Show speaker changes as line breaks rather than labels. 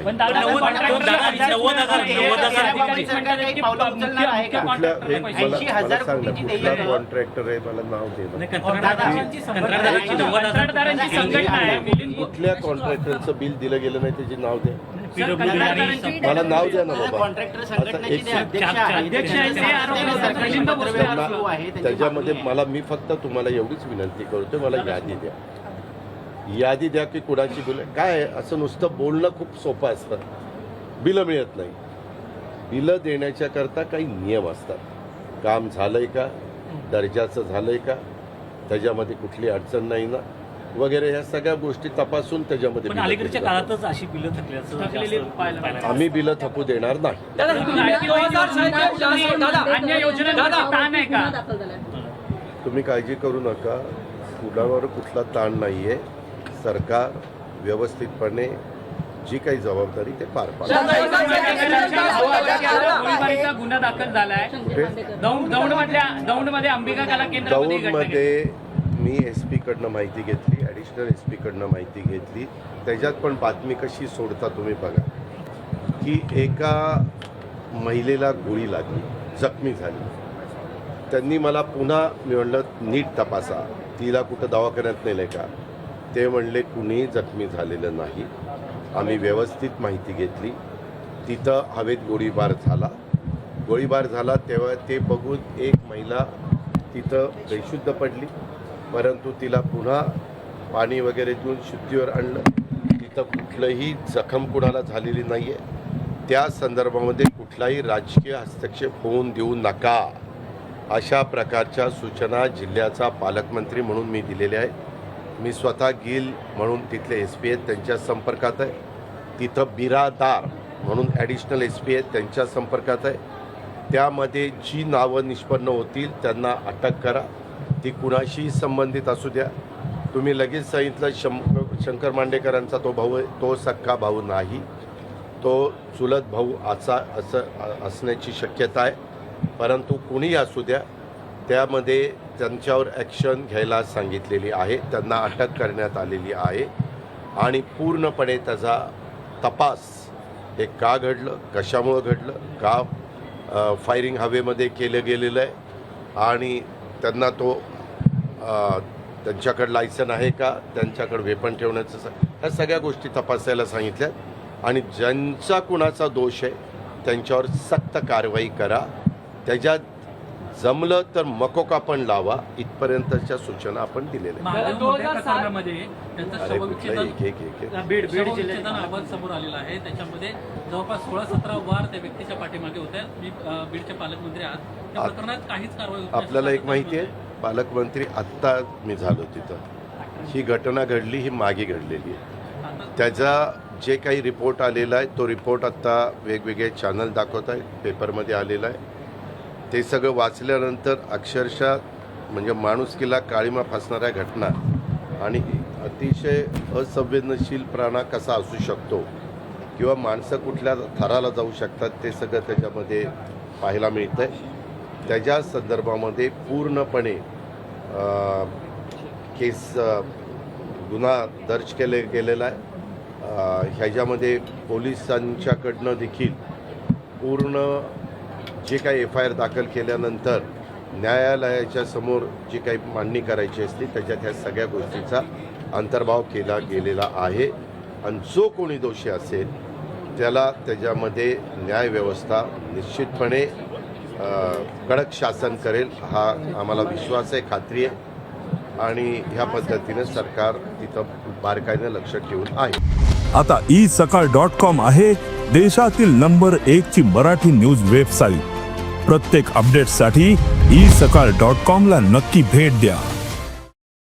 पण दादा
80,000 कोटीची देयक आहे.
कॉन्ट्रॅक्टर आहे मला नाव दे. कुठल्या कॉन्ट्रॅक्टरचं बिल दिलं गेलं नाही त्याचे नाव द्या. मला नाव द्या ना बाबा.
कॉन्ट्रॅक्टर संघटनेचे जे अध्यक्ष आहेत
त्याच्यामध्ये मला मी फक्त तुम्हाला एवढीच विनंती करतोय, मला यादी द्या. यादी द्या की कुणाची बिलं काय आहे. असं नुसतं बोलणं खूप सोपं असतं. बिलं मिळत नाही. बिलं देण्याच्या करता काही नियम असतात. काम झालंय का, दर्जाचं झालंय का, त्याच्यामध्ये कुठली अडचण नाही ना वगैरे, ह्या सगळ्या गोष्टी तपासून त्याच्यामध्ये
अलीकडच्या काळातच अशी बिलं थकल्याचं
आम्ही बिलं थकू देणार नाही. तुम्ही काळजी करू नका. कुणावर कुठला ताण नाहीये. सरकार व्यवस्थितपणे जी काही जबाबदारी ते पार पाडते.
गुन्हा दाखल झालाय दौंडमध्ये अंबिका कला केंद्रामध्ये.
दौंडमध्ये मी SP कडनं माहिती घेतली, ॲडिशनल SP कडनं माहिती घेतली. त्याच्यात पण बातमी कशी सोडता तुम्ही बघा की एका महिलेला गोळी लागली, जखमी झाली. त्यांनी मला पुन्हा मी म्हणलं नीट तपासा, तिला कुठं दवाखान्यात नेलं का. ते म्हणले कुणीही जखमी झालेलं नाही. आम्ही व्यवस्थित माहिती घेतली. तिथं हवेत गोळीबार झाला तेव्हा ते बघून एक महिला तिथं बेशुद्ध पडली, परंतु तिला पुन्हा पाणी वगैरे देऊन शुद्धीवर आणलं. तिथं कुठलंही जखम कुणाला झालेली नाही आहे. त्या संदर्भामध्ये कुठलाही राजकीय हस्तक्षेप होऊन देऊ नका, अशा प्रकारच्या सूचना जिल्ह्याचा पालकमंत्री म्हणून मी दिलेल्या आहेत. मी स्वतः गिल म्हणून तिथले SP आहेत, त्यांच्या संपर्कात आहे. तिथं बिरादार म्हणून ॲडिशनल SP आहेत, त्यांच्या संपर्कात आहे. त्यामध्ये जी नावं निष्पन्न होतील त्यांना अटक करा. ती कुणाशीही संबंधित असू द्या. तुम्ही लगेच सांगितलं शंकर मांडेकरांचा तो भाऊ आहे, तो सख्खा भाऊ नाही, तो चुलत भाऊ असण्याची शक्यता आहे. परंतु कुणीही असू द्या, त्यामध्ये त्यांच्यावर ॲक्शन घ्यायला सांगितलेली आहे. त्यांना अटक करण्यात आलेली आहे आणि पूर्णपणे त्याचा तपास हे का घडलं, कशामुळं घडलं, का फायरिंग हवेमध्ये केलं गेलेलं आहे आणि त्यांना तो त्यांच्याकडं लायसन आहे का, त्यांच्याकडं वेपन ठेवण्याचं, ह्या सगळ्या गोष्टी तपासायला सांगितल्यात. आणि ज्यांचा कुणाचा दोष आहे त्यांच्यावर सक्त कारवाई करा. त्याच्यात जमलं तर मकोका पण लावा. इथपर्यंतच्या सूचना आपण दिलेल्या आहेत.
बीड जिल्ह्यात समोर आलेला आहे. त्याच्यामध्ये जवळपास 16-17 वार त्या व्यक्तीच्या पाठीमागे होत्या. मी बीडचे पालकमंत्री आहात, त्या प्रकरणात काहीच कारवाई.
आपल्याला एक माहिती आहे, पालकमंत्री आत्ता मी झालो तिथं. ही घटना घडली, ही मागे घडलेली आहे. त्याचा जे काही रिपोर्ट आलेला आहे तो रिपोर्ट आत्ता वेगवेगळे चॅनल दाखवत आहेत, पेपरमध्ये आलेला आहे. ते सगळं वाचल्यानंतर अक्षरशः म्हणजे माणुसकीला काळीमा फासणाऱ्या घटना आणि अतिशय असंवेदनशीलपणा कसा असू शकतो किंवा माणसं कुठल्या थराला जाऊ शकतात ते सगळं त्याच्यामध्ये पाहायला मिळतं आहे. त्याच्या संदर्भामध्ये पूर्णपणे गुन्हा दर्ज गेलेला आहे. ह्याच्यामध्ये पोलिसांच्याकडनं देखील पूर्ण जे काही FIR दाखल केल्यानंतर न्यायालयाच्या समोर जी काही मांडणी करायची असते त्याच्यात ह्या सगळ्या गोष्टीचा अंतर्भाव केला गेलेला आहे. आणि जो कोणी दोषी असेल त्याला त्याच्यामध्ये न्यायव्यवस्था निश्चितपणे कडक शासन करेल, हा आम्हाला विश्वास आहे, खात्री आहे. आणि ह्या पद्धतीने सरकार तिथं बारकाईने लक्ष ठेवून आहे.
आता isakal.com आहे देशातील नंबर 1 ची मराठी न्यूज वेबसाईट. प्रत्येक अपडेटसाठी isakal.com ला नक्की भेट द्या.